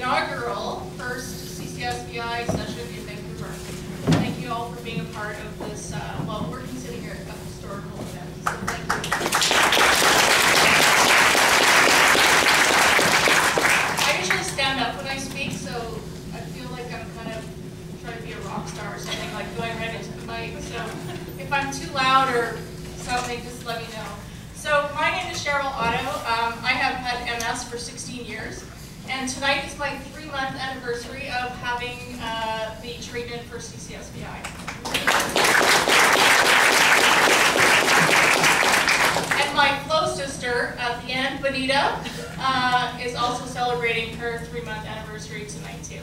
inaugural first CCSVI session in Vancouver. Thank you all for being a part of this, well, we're considering it a historical event, so thank you. I usually stand up when I speak, so I feel like I'm kind of trying to be a rock star or something, like going right into the mic. So if I'm too loud or something, just let me know. So my name is Cheryl Otto. I have had MS for 16 years, and tonight is my 3-month anniversary of having the treatment for CCSVI. And my flow sister at the end, Bonita, is also celebrating her 3-month anniversary tonight too.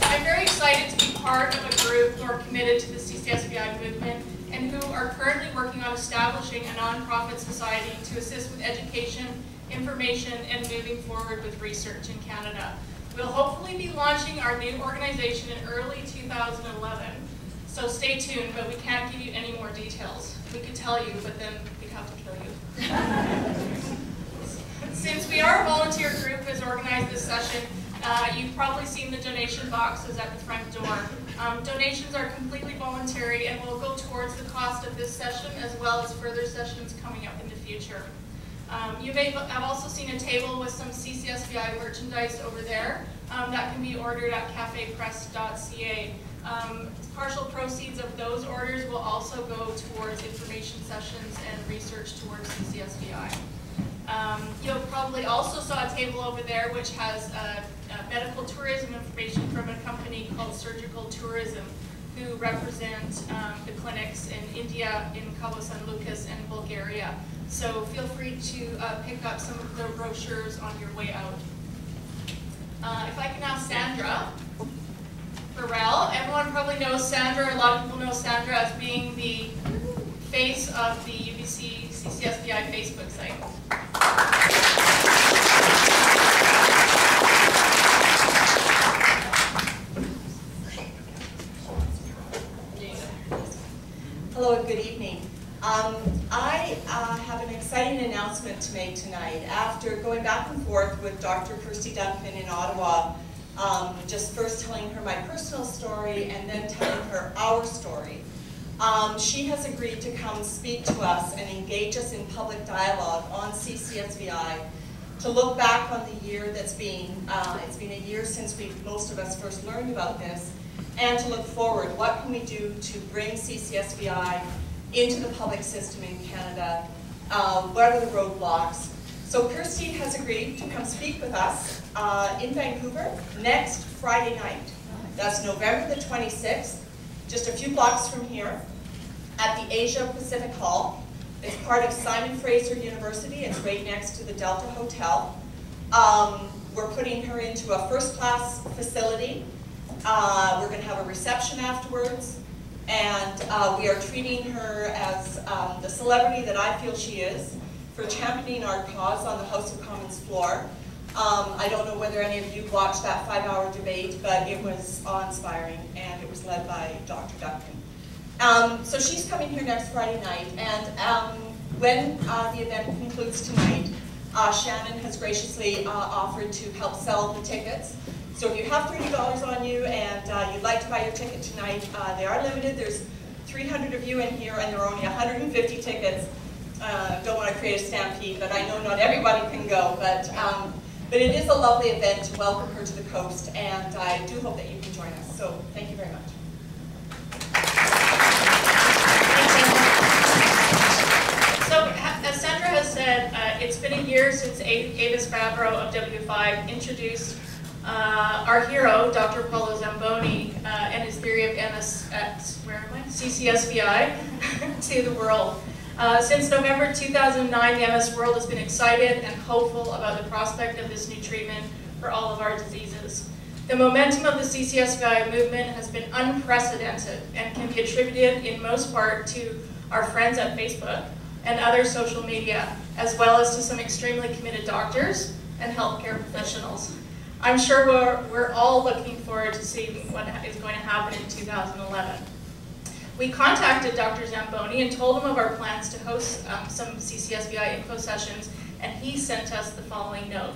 I'm very excited to be part of a group who are committed to the CCSVI movement and who are currently working on establishing a nonprofit society to assist with education, information, and moving forward with research in Canada. We'll hopefully be launching our new organization in early 2011, so stay tuned, but we can't give you any more details. We could tell you, but then we'd have to kill you. Since we are a volunteer group who has organized this session, you've probably seen the donation boxes at the front door. Donations are completely voluntary and will go towards the cost of this session as well as further sessions coming up in the future. You may have also seen a table with some CCSVI merchandise over there that can be ordered at cafepress.ca. Partial proceeds of those orders will also go towards information sessions and research towards CCSVI. You probably also saw a table over there which has medical tourism information from a company called Surgical Tourism, who represent the clinics in India, in Cabo San Lucas, and Bulgaria. So feel free to pick up some of the brochures on your way out. If I can ask Sandra Burrell. Everyone probably knows Sandra. A lot of people know Sandra as being the face of the UBC CCSVI Facebook site. Hello and good evening. I have an exciting announcement to make tonight. After going back and forth with Dr. Kirsty Duncan in Ottawa, just first telling her my personal story and then telling her our story, she has agreed to come speak to us and engage us in public dialogue on CCSVI to look back on the year that's been, it's been a year since most of us first learned about this, and to look forward. What can we do to bring CCSVI into the public system in Canada? What are the roadblocks? So Kirsty has agreed to come speak with us in Vancouver next Friday night. That's November the 26th, just a few blocks from here, at the Asia Pacific Hall. It's part of Simon Fraser University. It's right next to the Delta Hotel. We're putting her into a first-class facility. We're going to have a reception afterwards, and we are treating her as the celebrity that I feel she is for championing our cause on the House of Commons floor. I don't know whether any of you watched that 5-hour debate, but it was awe-inspiring, and it was led by Dr. Duncan. So she's coming here next Friday night, and when the event concludes tonight, Shannon has graciously offered to help sell the tickets. So if you have $30 on you and you'd like to buy your ticket tonight, they are limited. There's 300 of you in here, and there are only 150 tickets. Don't want to create a stampede, but I know not everybody can go. But it is a lovely event to welcome her to the coast, and I do hope that you can join us. So thank you very much. So as Sandra has said, it's been a year since Avis Fabro of W5 introduced our hero, Dr. Paulo Zamboni, and his theory of CCSVI to the world. Since November 2009, the MS world has been excited and hopeful about the prospect of this new treatment for all of our diseases. The momentum of the CCSVI movement has been unprecedented and can be attributed in most part to our friends at Facebook and other social media, as well as to some extremely committed doctors and healthcare professionals. I'm sure we're all looking forward to seeing what is going to happen in 2011. We contacted Dr. Zamboni and told him of our plans to host some CCSVI info sessions and he sent us the following note.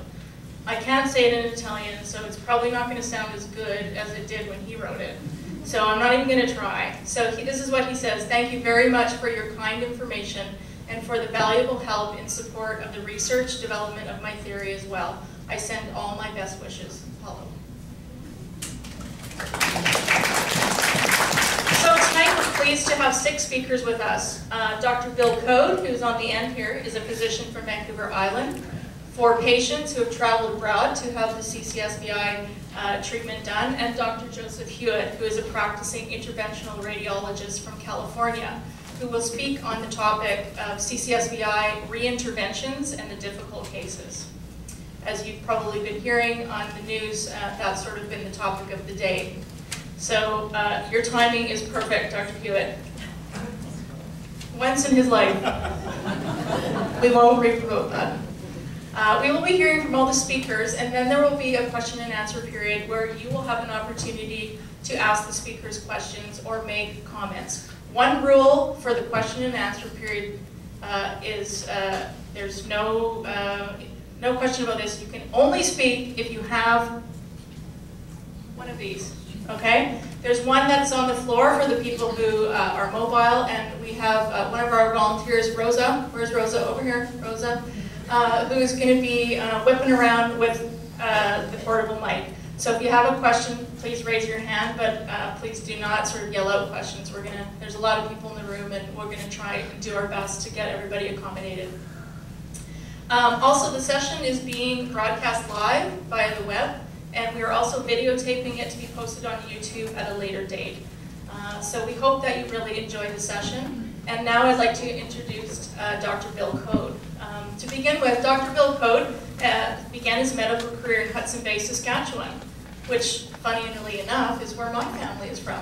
I can't say it in Italian, so it's probably not going to sound as good as it did when he wrote it. So I'm not even going to try. So this is what he says. Thank you very much for your kind information and for the valuable help in support of the research development of my theory as well. I send all my best wishes. Paulo. So tonight we're pleased to have 6 speakers with us. Dr. Bill Code, who's on the end here, is a physician from Vancouver Island. 4 patients who have traveled abroad to have the CCSVI treatment done, and Dr. Joseph Hewitt, who is a practicing interventional radiologist from California, who will speak on the topic of CCSVI reinterventions and the difficult cases. As you've probably been hearing on the news, that's sort of been the topic of the day. So your timing is perfect, Dr. Hewitt. Once in his life. We won't re-promote that. We will be hearing from all the speakers, and then there will be a question and answer period where you will have an opportunity to ask the speakers questions or make comments. One rule for the question and answer period is there's no question about this. You can only speak if you have one of these, okay? There's one that's on the floor for the people who are mobile, and we have one of our volunteers, Rosa. Where's Rosa? Over here, Rosa. Who's going to be whipping around with the portable mic. So if you have a question, please raise your hand, but please do not sort of yell out questions. There's a lot of people in the room, and we're going to try and do our best to get everybody accommodated. Also, the session is being broadcast live via the web, and we are also videotaping it to be posted on YouTube at a later date. So we hope that you really enjoy the session. And now I'd like to introduce Dr. Bill Code. To begin with, Dr. Bill Code began his medical career in Hudson Bay, Saskatchewan, which, funnily enough, is where my family is from.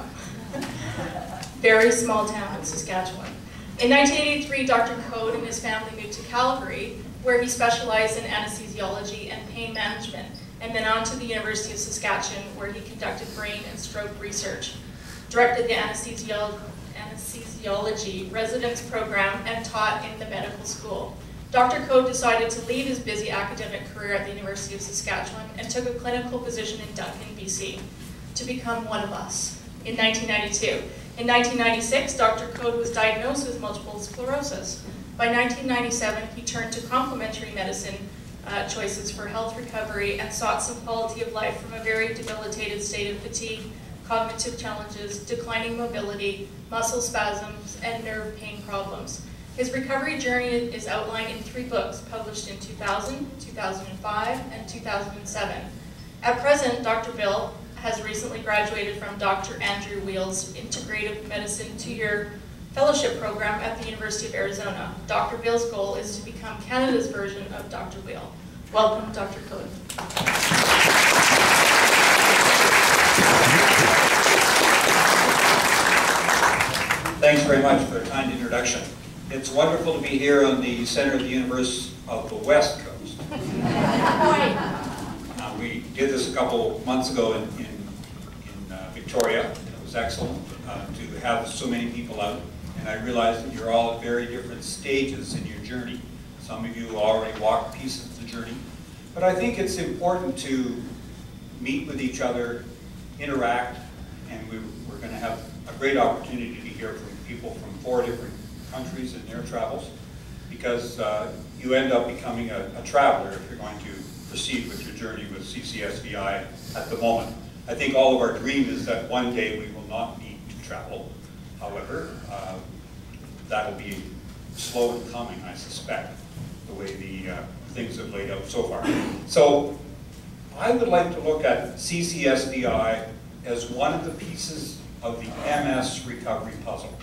Very small town in Saskatchewan. In 1983, Dr. Code and his family moved to Calgary, where he specialized in anesthesiology and pain management, and then on to the University of Saskatchewan, where he conducted brain and stroke research, directed the anesthesiology residence program, and taught in the medical school. Dr. Code decided to leave his busy academic career at the University of Saskatchewan and took a clinical position in Duncan, BC, to become one of us in 1992. In 1996, Dr. Code was diagnosed with multiple sclerosis. By 1997, he turned to complementary medicine choices for health recovery and sought some quality of life from a very debilitated state of fatigue, cognitive challenges, declining mobility, muscle spasms, and nerve pain problems. His recovery journey is outlined in 3 books published in 2000, 2005, and 2007. At present, Dr. Bill has recently graduated from Dr. Andrew Wheel's Integrative Medicine 2-year fellowship program at the University of Arizona. Dr. Bill's goal is to become Canada's version of Dr. Wheel. Welcome, Dr. Code. Thanks very much for a kind introduction. It's wonderful to be here on the center of the universe of the West Coast. We did this a couple months ago in Victoria. It was excellent to have so many people out, and I realized that you're all at very different stages in your journey. Some of you already walked pieces of the journey, but I think it's important to meet with each other, interact, and we're going to have a great opportunity to hear from people from 4 different countries in their travels, because you end up becoming a traveler if you're going to proceed with your journey with CCSVI at the moment. I think all of our dream is that one day we will not need to travel. However, that'll be slow in coming, I suspect, the way the things have laid out so far. So I would like to look at CCSVI as one of the pieces of the MS recovery puzzle.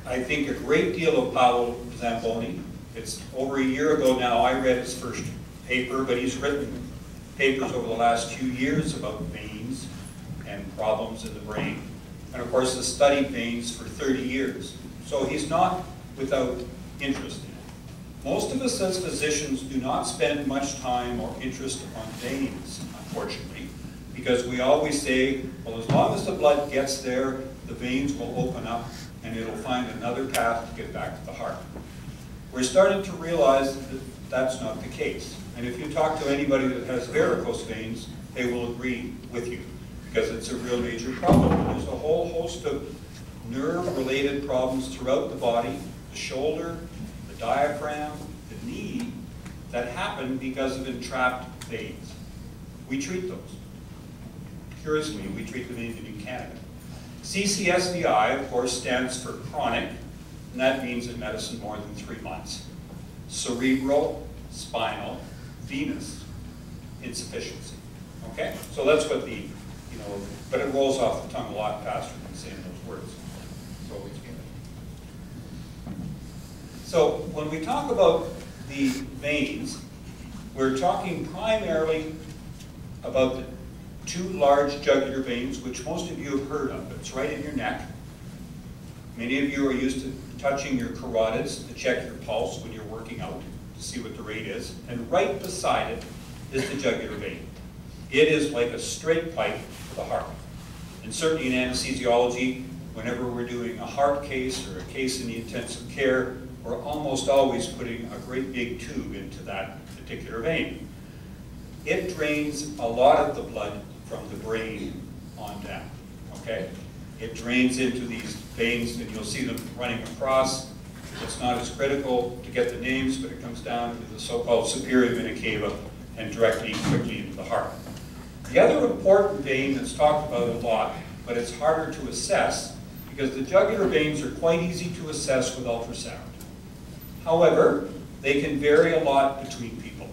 I think a great deal of Paolo Zamboni. It's over a year ago now I read his first paper, but he's written papers over the last few years about veins and problems in the brain. And of course, has studied veins for 30 years. So he's not without interest in it. Most of us as physicians do not spend much time or interest on veins, unfortunately, because we always say, well, as long as the blood gets there, the veins will open up and it'll find another path to get back to the heart. we're starting to realize that that's not the case. And if you talk to anybody that has varicose veins, they will agree with you, because it's a real major problem. And there's a whole host of nerve-related problems throughout the body, the shoulder, the diaphragm, the knee, that happen because of entrapped veins. We treat those. Curiously, we treat them even in Canada. CCSVI, of course, stands for chronic, and that means in medicine more than 3 months. Cerebral, spinal, venous insufficiency. Okay? So that's what the, but it rolls off the tongue a lot faster than saying those words. So always get it. So when we talk about the veins, we're talking primarily about the 2 large jugular veins, which most of you have heard of. It's right in your neck. Many of you are used to touching your carotids to check your pulse when you're working out, to see what the rate is. And right beside it is the jugular vein. It is like a straight pipe to the heart. And certainly in anesthesiology, whenever we're doing a heart case or a case in the intensive care, we're almost always putting a great big tube into that particular vein. It drains a lot of the blood from the brain on down, okay? It drains into these veins, and you'll see them running across. It's not as critical to get the names, but it comes down into the so-called superior vena cava and directly, quickly into the heart. The other important vein that's talked about a lot, but it's harder to assess, because the jugular veins are quite easy to assess with ultrasound. However, they can vary a lot between people.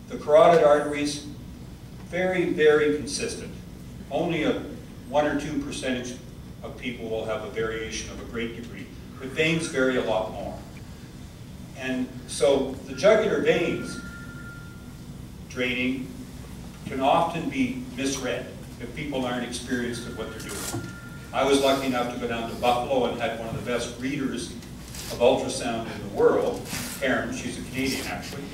The carotid arteries, very, very consistent. Only a 1 or 2% of people will have a variation of a great degree, but veins vary a lot more. And so the jugular veins draining can often be misread if people aren't experienced at what they're doing. I was lucky enough to go down to Buffalo and had one of the best readers of ultrasound in the world, Karen. She's a Canadian actually,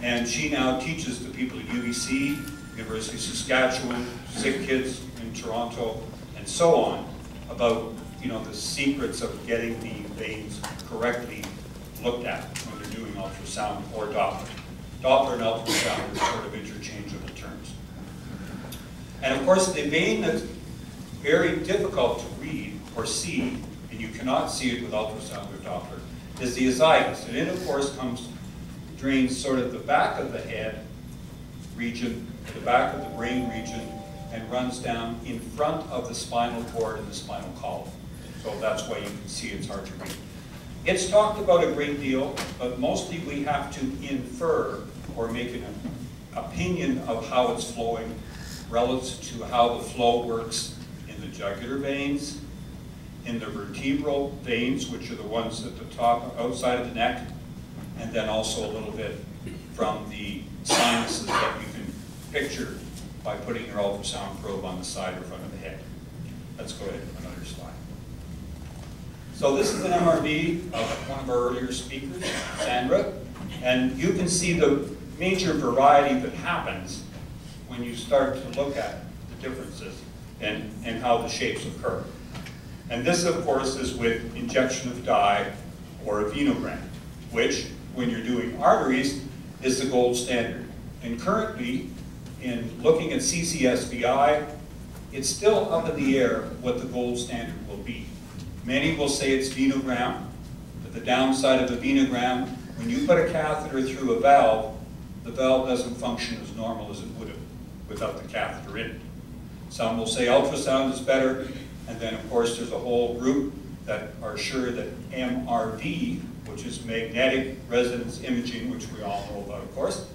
and she now teaches the people at UBC, University of Saskatchewan, sick kids in Toronto, and so on, about the secrets of getting the veins correctly looked at when they're doing ultrasound or Doppler. Doppler and ultrasound are sort of interchangeable terms. And of course, the vein that's very difficult to read or see, and you cannot see it with ultrasound or Doppler, is the azygos. And it, of course, drains sort of the back of the head region, the back of the brain region, and runs down in front of the spinal cord and the spinal column. So that's why you can see it's hard to read. It's talked about a great deal, but mostly we have to infer or make an opinion of how it's flowing relative to how the flow works in the jugular veins, in the vertebral veins, which are the ones at the top, outside of the neck, and then also a little bit from the sinuses that you can picture by putting your ultrasound probe on the side or front of the head. Let's go ahead to another slide. So this is an MRV of one of our earlier speakers, Sandra, and you can see the major variety that happens when you start to look at the differences and how the shapes occur. And this, of course, is with injection of dye or a venogram, which, when you're doing arteries, is the gold standard. And currently, in looking at CCSVI, it's still up in the air what the gold standard will be. Many will say it's venogram, but the downside of the venogram, when you put a catheter through a valve, the valve doesn't function as normal as it would have without the catheter in it. Some will say ultrasound is better, and then of course there's a whole group that are sure that MRV, which is magnetic resonance imaging, which we all know about, of course,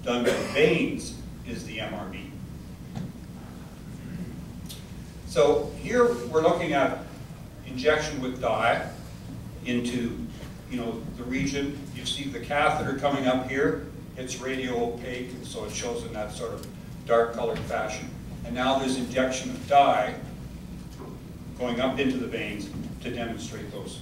done with veins, is the MRV. So here we're looking at injection with dye into the region. You see the catheter coming up here. It's radio opaque, and so it shows in that sort of dark colored fashion. And now there's injection of dye going up into the veins to demonstrate those